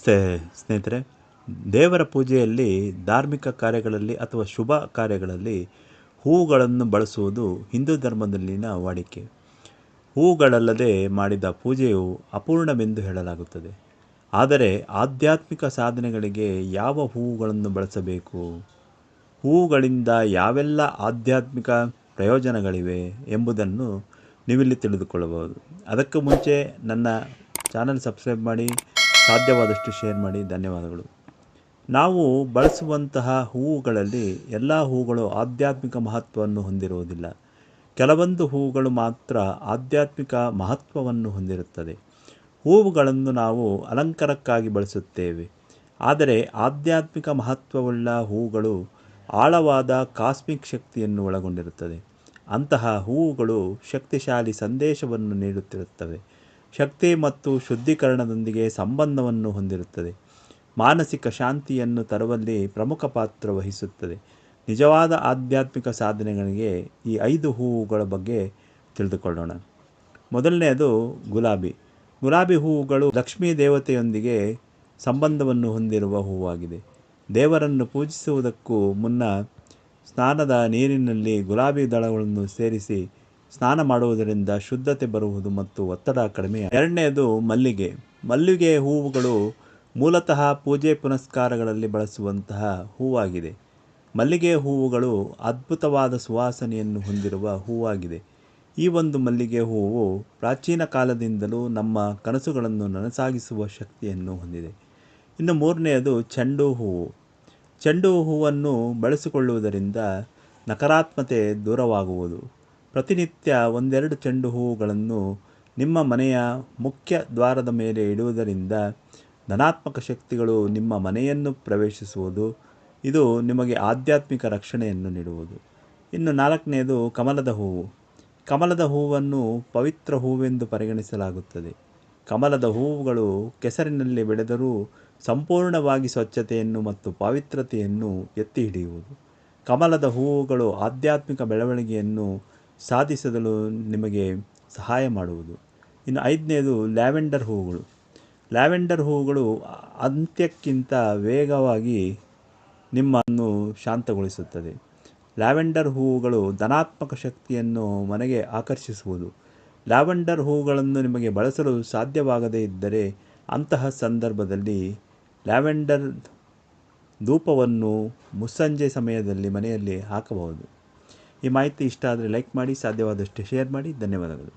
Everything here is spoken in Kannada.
ನಮಸ್ತೆ ಸ್ನೇಹಿತರೆ. ದೇವರ ಪೂಜೆಯಲ್ಲಿ, ಧಾರ್ಮಿಕ ಕಾರ್ಯಗಳಲ್ಲಿ ಅಥವಾ ಶುಭ ಕಾರ್ಯಗಳಲ್ಲಿ ಹೂವುಗಳನ್ನು ಬಳಸುವುದು ಹಿಂದೂ ಧರ್ಮದಲ್ಲಿನ ವಾಡಿಕೆ. ಹೂವುಗಳಲ್ಲದೆ ಮಾಡಿದ ಪೂಜೆಯು ಅಪೂರ್ಣವೆಂದು ಹೇಳಲಾಗುತ್ತದೆ. ಆದರೆ ಆಧ್ಯಾತ್ಮಿಕ ಸಾಧನೆಗಳಿಗೆ ಯಾವ ಹೂವುಗಳನ್ನು ಬಳಸಬೇಕು, ಹೂವುಗಳಿಂದ ಯಾವೆಲ್ಲ ಆಧ್ಯಾತ್ಮಿಕ ಪ್ರಯೋಜನಗಳಿವೆ ಎಂಬುದನ್ನು ನೀವಿಲ್ಲಿ ತಿಳಿದುಕೊಳ್ಳಬಹುದು. ಅದಕ್ಕೂ ಮುಂಚೆ ನನ್ನ ಚಾನಲ್ ಸಬ್ಸ್ಕ್ರೈಬ್ ಮಾಡಿ, ಸಾಧ್ಯವಾದಷ್ಟು ಶೇರ್ ಮಾಡಿ. ಧನ್ಯವಾದಗಳು. ನಾವು ಬಳಸುವಂತಹ ಹೂವುಗಳಲ್ಲಿ ಎಲ್ಲ ಹೂವುಗಳು ಆಧ್ಯಾತ್ಮಿಕ ಮಹತ್ವವನ್ನು ಹೊಂದಿರುವುದಿಲ್ಲ. ಕೆಲವೊಂದು ಹೂವುಗಳು ಮಾತ್ರ ಆಧ್ಯಾತ್ಮಿಕ ಮಹತ್ವವನ್ನು ಹೊಂದಿರುತ್ತದೆ. ಹೂವುಗಳನ್ನು ನಾವು ಅಲಂಕಾರಕ್ಕಾಗಿ ಬಳಸುತ್ತೇವೆ, ಆದರೆ ಆಧ್ಯಾತ್ಮಿಕ ಮಹತ್ವವುಳ್ಳ ಹೂವುಗಳು ಆಳವಾದ ಕಾಸ್ಮಿಕ್ ಶಕ್ತಿಯನ್ನು ಒಳಗೊಂಡಿರುತ್ತದೆ. ಅಂತಹ ಹೂವುಗಳು ಶಕ್ತಿಶಾಲಿ ಸಂದೇಶವನ್ನು ನೀಡುತ್ತಿರುತ್ತವೆ, ಶಕ್ತಿ ಮತ್ತು ಶುದ್ಧೀಕರಣದೊಂದಿಗೆ ಸಂಬಂಧವನ್ನು ಹೊಂದಿರುತ್ತದೆ, ಮಾನಸಿಕ ಶಾಂತಿಯನ್ನು ತರುವಲ್ಲಿ ಪ್ರಮುಖ ಪಾತ್ರ ವಹಿಸುತ್ತದೆ. ನಿಜವಾದ ಆಧ್ಯಾತ್ಮಿಕ ಸಾಧನೆಗಳಿಗೆ ಈ 5 ಹೂವುಗಳ ಬಗ್ಗೆ ತಿಳಿದುಕೊಳ್ಳೋಣ. ಮೊದಲನೆಯದು ಗುಲಾಬಿ. ಗುಲಾಬಿ ಹೂವುಗಳು ಲಕ್ಷ್ಮೀ ದೇವತೆಯೊಂದಿಗೆ ಸಂಬಂಧವನ್ನು ಹೊಂದಿರುವ ಹೂವಾಗಿದೆ. ದೇವರನ್ನು ಪೂಜಿಸುವುದಕ್ಕೂ ಮುನ್ನ ಸ್ನಾನದ ನೀರಿನಲ್ಲಿ ಗುಲಾಬಿ ದಳಗಳನ್ನು ಸೇರಿಸಿ ಸ್ನಾನ ಮಾಡುವುದರಿಂದ ಶುದ್ಧತೆ ಬರುವುದು ಮತ್ತು ಒತ್ತಡ ಕಡಿಮೆ. ಎರಡನೆಯದು ಮಲ್ಲಿಗೆ. ಮಲ್ಲಿಗೆ ಹೂವುಗಳು ಮೂಲತಃ ಪೂಜೆ ಪುನಸ್ಕಾರಗಳಲ್ಲಿ ಬಳಸುವಂತಹ ಹೂವಾಗಿದೆ. ಮಲ್ಲಿಗೆ ಹೂವುಗಳು ಅದ್ಭುತವಾದ ಸುವಾಸನೆಯನ್ನು ಹೊಂದಿರುವ ಹೂವಾಗಿದೆ. ಈ ಒಂದು ಮಲ್ಲಿಗೆ ಹೂವು ಪ್ರಾಚೀನ ಕಾಲದಿಂದಲೂ ನಮ್ಮ ಕನಸುಗಳನ್ನು ನನಸಾಗಿಸುವ ಶಕ್ತಿಯನ್ನು ಹೊಂದಿದೆ. ಇನ್ನು ಮೂರನೆಯದು ಚೆಂಡು ಹೂವು. ಚೆಂಡು ಹೂವನ್ನು ಬಳಸಿಕೊಳ್ಳುವುದರಿಂದ ನಕಾರಾತ್ಮಕತೆ ದೂರವಾಗುವುದು. ಪ್ರತಿನಿತ್ಯ ಒಂದೆರಡು ಚೆಂಡು ಹೂವುಗಳನ್ನು ನಿಮ್ಮ ಮನೆಯ ಮುಖ್ಯ ದ್ವಾರದ ಮೇಲೆ ಇಡುವುದರಿಂದ ಧನಾತ್ಮಕ ಶಕ್ತಿಗಳು ನಿಮ್ಮ ಮನೆಯನ್ನು ಪ್ರವೇಶಿಸುವುದು. ಇದು ನಿಮಗೆ ಆಧ್ಯಾತ್ಮಿಕ ರಕ್ಷಣೆಯನ್ನು ನೀಡುವುದು. ಇನ್ನು ನಾಲ್ಕನೆಯದು ಕಮಲದ ಹೂವು. ಕಮಲದ ಹೂವನ್ನು ಪವಿತ್ರ ಹೂವೆಂದು ಪರಿಗಣಿಸಲಾಗುತ್ತದೆ. ಕಮಲದ ಹೂವುಗಳು ಕೆಸರಿನಲ್ಲಿ ಬೆಳೆದರೂ ಸಂಪೂರ್ಣವಾಗಿ ಸ್ವಚ್ಛತೆಯನ್ನು ಮತ್ತು ಪವಿತ್ರತೆಯನ್ನು ಎತ್ತಿ ಹಿಡಿಯುವುದು. ಕಮಲದ ಹೂವುಗಳು ಆಧ್ಯಾತ್ಮಿಕ ಬೆಳವಣಿಗೆಯನ್ನು ಸಾಧಿಸಲು ನಿಮಗೆ ಸಹಾಯ ಮಾಡುವುದು. ಇನ್ನು ಐದನೇದು ಲ್ಯಾವೆಂಡರ್ ಹೂವುಗಳು. ಲ್ಯಾವೆಂಡರ್ ಹೂವುಗಳು ಅಂತ್ಯಕ್ಕಿಂತ ವೇಗವಾಗಿ ನಿಮ್ಮನ್ನು ಶಾಂತಗೊಳಿಸುತ್ತದೆ. ಲ್ಯಾವೆಂಡರ್ ಹೂವುಗಳು ಧನಾತ್ಮಕ ಶಕ್ತಿಯನ್ನು ಮನೆಗೆ ಆಕರ್ಷಿಸುವುದು. ಲ್ಯಾವೆಂಡರ್ ಹೂವುಗಳನ್ನು ನಿಮಗೆ ಬಳಸಲು ಸಾಧ್ಯವಾಗದೇ ಇದ್ದರೆ ಅಂತಹ ಸಂದರ್ಭದಲ್ಲಿ ಲ್ಯಾವೆಂಡರ್ ಧೂಪವನ್ನು ಮುಸ್ಸಂಜೆ ಸಮಯದಲ್ಲಿ ಮನೆಯಲ್ಲಿ ಹಾಕಬಹುದು. ಈ ಮಾಹಿತಿ ಇಷ್ಟ ಆದರೆ ಲೈಕ್ ಮಾಡಿ, ಸಾಧ್ಯವಾದಷ್ಟು ಶೇರ್ ಮಾಡಿ. ಧನ್ಯವಾದಗಳು.